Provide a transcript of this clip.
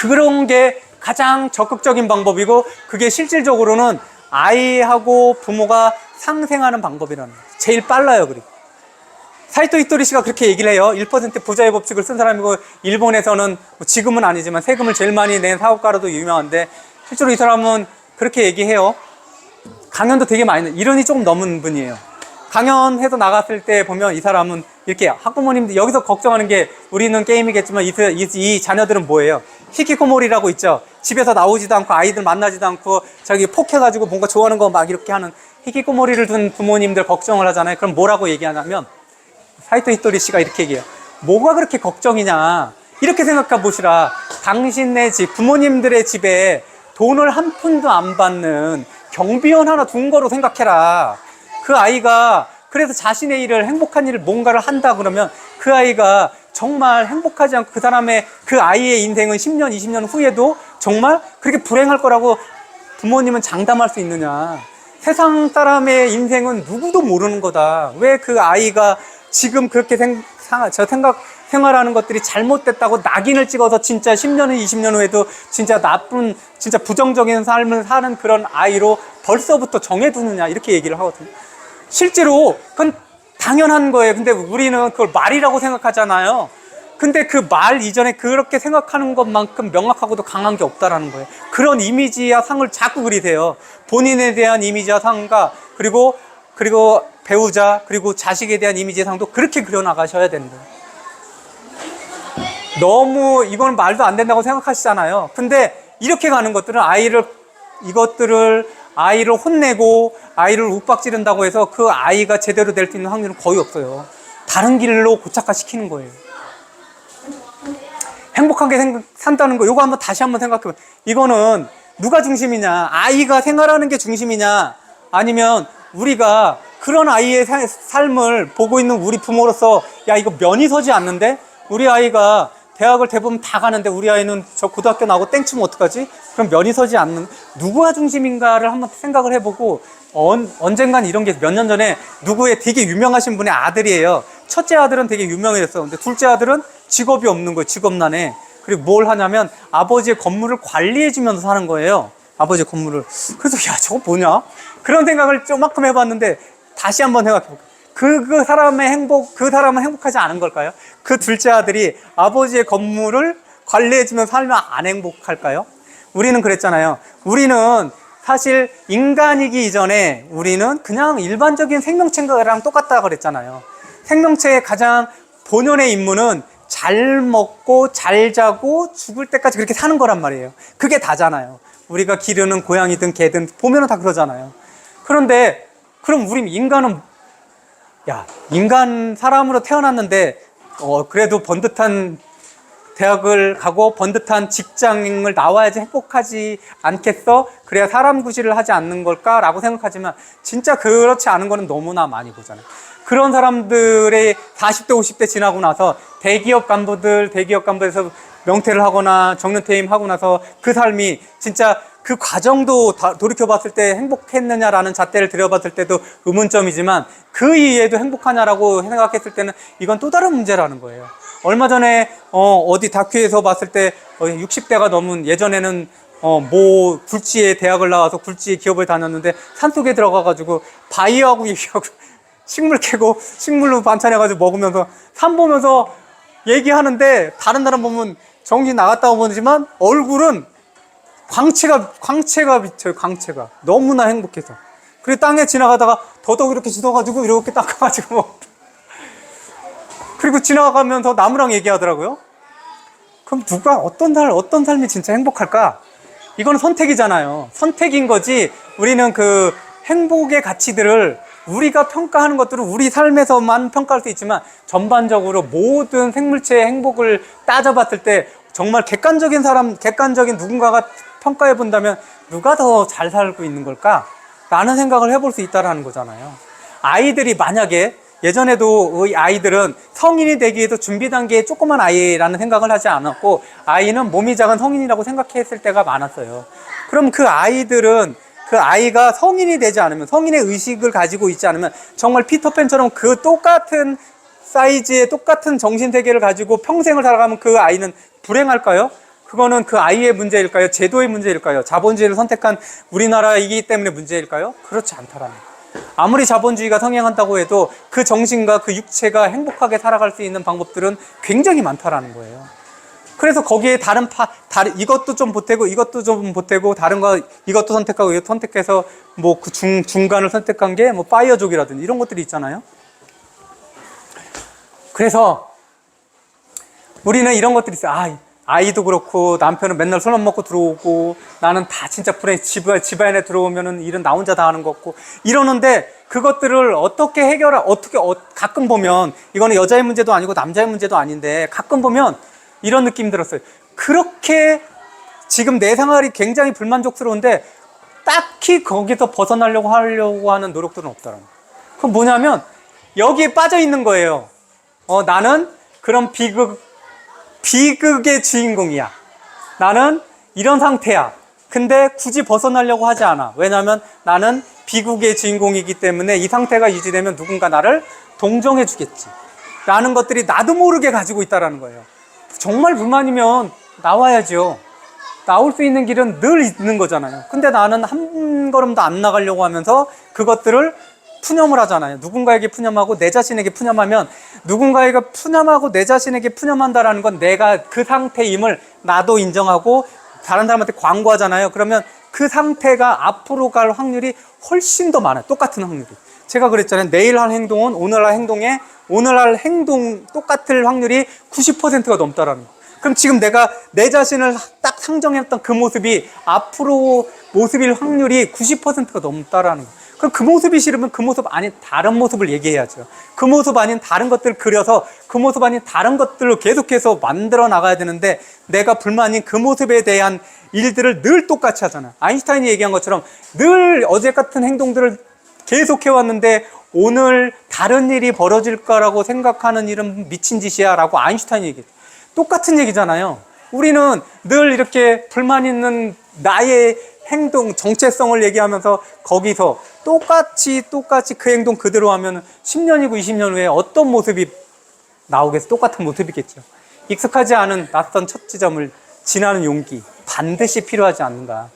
그런 게 가장 적극적인 방법이고, 그게 실질적으로는 아이하고 부모가 상생하는 방법이라는 거예요. 제일 빨라요. 그리고 사이토 히토리시가 그렇게 얘기를 해요. 1% 부자의 법칙을 쓴 사람이고, 일본에서는 지금은 아니지만 세금을 제일 많이 낸 사업가로도 유명한데, 실제로 이 사람은 그렇게 얘기해요. 강연도 되게 많이, 이론이 조금 넘은 분이에요. 강연해서 나갔을 때 보면 이 사람은 이렇게, 학부모님들 여기서 걱정하는 게, 우리는 게임이겠지만 이 자녀들은 뭐예요? 히키코모리라고 있죠. 집에서 나오지도 않고 아이들 만나지도 않고 자기 폭해가지고 뭔가 좋아하는 거 막 이렇게 하는 히키코모리를 둔 부모님들 걱정을 하잖아요. 그럼 뭐라고 얘기하냐면, 사이토 히토리 씨가 이렇게 얘기해요. 뭐가 그렇게 걱정이냐, 이렇게 생각해 보시라. 당신네 집, 부모님들의 집에 돈을 한 푼도 안 받는 경비원 하나 둔 거로 생각해라. 그 아이가 그래서 자신의 일을, 행복한 일을 뭔가를 한다 그러면 그 아이가 정말 행복하지 않고, 그 사람의, 그 아이의 인생은 10년, 20년 후에도 정말 그렇게 불행할 거라고 부모님은 장담할 수 있느냐. 세상 사람의 인생은 누구도 모르는 거다. 왜 그 아이가 지금 그렇게 생활하는 것들이 잘못됐다고 낙인을 찍어서 진짜 10년, 20년 후에도 진짜 나쁜, 진짜 부정적인 삶을 사는 그런 아이로 벌써부터 정해두느냐, 이렇게 얘기를 하거든요. 실제로 그건 당연한 거예요. 근데 우리는 그걸 말이라고 생각하잖아요. 근데 그 말 이전에 그렇게 생각하는 것만큼 명확하고도 강한 게 없다라는 거예요. 그런 이미지와 상을 자꾸 그리세요. 본인에 대한 이미지와 상과, 그리고 배우자, 그리고 자식에 대한 이미지의 상도 그렇게 그려나가셔야 되는 거예요. 너무 이건 말도 안 된다고 생각하시잖아요. 근데 이렇게 가는 것들은 아이를 혼내고 아이를 윽박지른다고 해서 그 아이가 제대로 될 수 있는 확률은 거의 없어요. 다른 길로 고착화시키는 거예요. 행복하게 산다는 거, 이거 다시 한번 생각해봐요. 이거는 누가 중심이냐, 아이가 생활하는 게 중심이냐, 아니면 우리가 그런 아이의 삶을 보고 있는 우리 부모로서, 야, 이거 면이 서지 않는데? 우리 아이가 대학을 대부분 다 가는데 우리 아이는 저 고등학교 나오고 땡치면 어떡하지? 그럼 면이 서지 않는, 누구가 중심인가를 한번 생각을 해보고, 언젠간 이런 게 몇 년 전에 누구의 되게 유명하신 분의 아들이에요. 첫째 아들은 되게 유명했어. 근데 둘째 아들은 직업이 없는 거예요. 직업난에. 그리고 뭘 하냐면 아버지의 건물을 관리해주면서 사는 거예요. 아버지의 건물을. 그래서 야, 저거 뭐냐? 그런 생각을 조금만 해봤는데, 다시 한번 생각해볼게요. 그 사람은 행복하지 않은 걸까요? 그 둘째 아들이 아버지의 건물을 관리해주면서 살면 안 행복할까요? 우리는 그랬잖아요. 우리는 사실 인간이기 이전에 우리는 그냥 일반적인 생명체랑 똑같다 그랬잖아요. 생명체의 가장 본연의 임무는 잘 먹고 잘 자고 죽을 때까지 그렇게 사는 거란 말이에요. 그게 다잖아요. 우리가 기르는 고양이든 개든 보면은 다 그러잖아요. 그런데 그럼 우리 인간은, 야, 인간 사람으로 태어났는데 그래도 번듯한 대학을 가고 번듯한 직장을 나와야지 행복하지 않겠어? 그래야 사람 구실을 하지 않는 걸까라고 생각하지만, 진짜 그렇지 않은 거는 너무나 많이 보잖아요. 그런 사람들의 40대 50대 지나고 나서 대기업 간부에서 명퇴를 하거나 정년퇴임 하고 나서 그 삶이 진짜 그 과정도 돌이켜봤을 때 행복했느냐라는 잣대를 들여봤을 때도 의문점이지만, 그 이후에도 행복하냐라고 생각했을 때는 이건 또 다른 문제라는 거예요. 얼마 전에 어디 다큐에서 봤을 때 60대가 넘은, 예전에는 모 굴지의 대학을 나와서 굴지의 기업을 다녔는데 산속에 들어가가지고 바위하고 얘기하고 식물 캐고 식물로 반찬해가지고 먹으면서 산 보면서 얘기하는데, 다른 사람 보면 정신 나갔다고 보지만 얼굴은 광채가 비쳐요. 광채가 너무나 행복해서. 그리고 땅에 지나가다가 더덕 이렇게 씻어가지고 이렇게 닦아가지고 그리고 지나가면서 나무랑 얘기하더라고요. 그럼 누가 어떤 삶이 진짜 행복할까? 이건 선택이잖아요. 선택인 거지. 우리는 그 행복의 가치들을 우리가 평가하는 것들은 우리 삶에서만 평가할 수 있지만, 전반적으로 모든 생물체의 행복을 따져봤을 때 정말 객관적인 누군가가 평가해 본다면 누가 더 잘 살고 있는 걸까? 라는 생각을 해볼 수 있다는 거잖아요. 아이들이 만약에, 예전에도 이 아이들은 성인이 되기 위해서 준비 단계의 조그만 아이라는 생각을 하지 않았고, 아이는 몸이 작은 성인이라고 생각했을 때가 많았어요. 그럼 그 아이가 성인이 되지 않으면, 성인의 의식을 가지고 있지 않으면, 정말 피터팬처럼 그 똑같은 사이즈의 똑같은 정신세계를 가지고 평생을 살아가면 그 아이는 불행할까요? 그거는 그 아이의 문제일까요? 제도의 문제일까요? 자본주의를 선택한 우리나라이기 때문에 문제일까요? 그렇지 않다라는 거예요. 아무리 자본주의가 성행한다고 해도 그 정신과 그 육체가 행복하게 살아갈 수 있는 방법들은 굉장히 많다라는 거예요. 그래서 거기에 다른 이것도 좀 보태고 이것도 좀 보태고 다른 거 이것도 선택하고 이것도 선택해서 뭐 그 중간을 선택한 게 뭐 파이어족이라든지 이런 것들이 있잖아요. 그래서 우리는 이런 것들이 있어요. 아이도 그렇고 남편은 맨날 술만 먹고 들어오고 나는 다 진짜 집안에 들어오면은 일은 나 혼자 다 하는 것 같고 이러는데 그것들을 어떻게 가끔 보면 이거는 여자의 문제도 아니고 남자의 문제도 아닌데 가끔 보면 이런 느낌 들었어요. 그렇게 지금 내 생활이 굉장히 불만족스러운데 딱히 거기서 벗어나려고 하는 노력들은 없더라고요. 그건 뭐냐면 여기에 빠져 있는 거예요. 나는 그런 비극의 주인공이야. 나는 이런 상태야. 근데 굳이 벗어나려고 하지 않아. 왜냐하면 나는 비극의 주인공이기 때문에 이 상태가 유지되면 누군가 나를 동정해 주겠지. 라는 것들이 나도 모르게 가지고 있다는 거예요. 정말 불만이면 나와야죠. 나올 수 있는 길은 늘 있는 거잖아요. 근데 나는 한 걸음도 안 나가려고 하면서 그것들을 푸념을 하잖아요. 누군가에게 푸념하고 내 자신에게 푸념하면 누군가에게 푸념하고 내 자신에게 푸념한다라는 건 내가 그 상태임을 나도 인정하고 다른 사람한테 광고하잖아요. 그러면 그 상태가 앞으로 갈 확률이 훨씬 더 많아요. 똑같은 확률이. 제가 그랬잖아요. 내일 할 행동은 오늘 할 행동에 오늘 할 행동 똑같을 확률이 90%가 넘다라는 거. 그럼 지금 내가 내 자신을 딱 상정했던 그 모습이 앞으로 모습일 확률이 90%가 넘다라는 거. 그럼 그 모습이 싫으면 그 모습 아닌 다른 모습을 얘기해야죠. 그 모습 아닌 다른 것들을 그려서 그 모습 아닌 다른 것들을 계속해서 만들어 나가야 되는데 내가 불만인 그 모습에 대한 일들을 늘 똑같이 하잖아요. 아인슈타인이 얘기한 것처럼 늘 어제 같은 행동들을 계속해왔는데 오늘 다른 일이 벌어질 거라고 생각하는 일은 미친 짓이야 라고 아인슈타인이 얘기했어요. 똑같은 얘기잖아요. 우리는 늘 이렇게 불만 있는 나의 행동, 정체성을 얘기하면서 거기서 똑같이 그 행동 그대로 하면 10년이고 20년 후에 어떤 모습이 나오겠어? 똑같은 모습이겠죠. 익숙하지 않은 낯선 첫 지점을 지나는 용기 반드시 필요하지 않는가.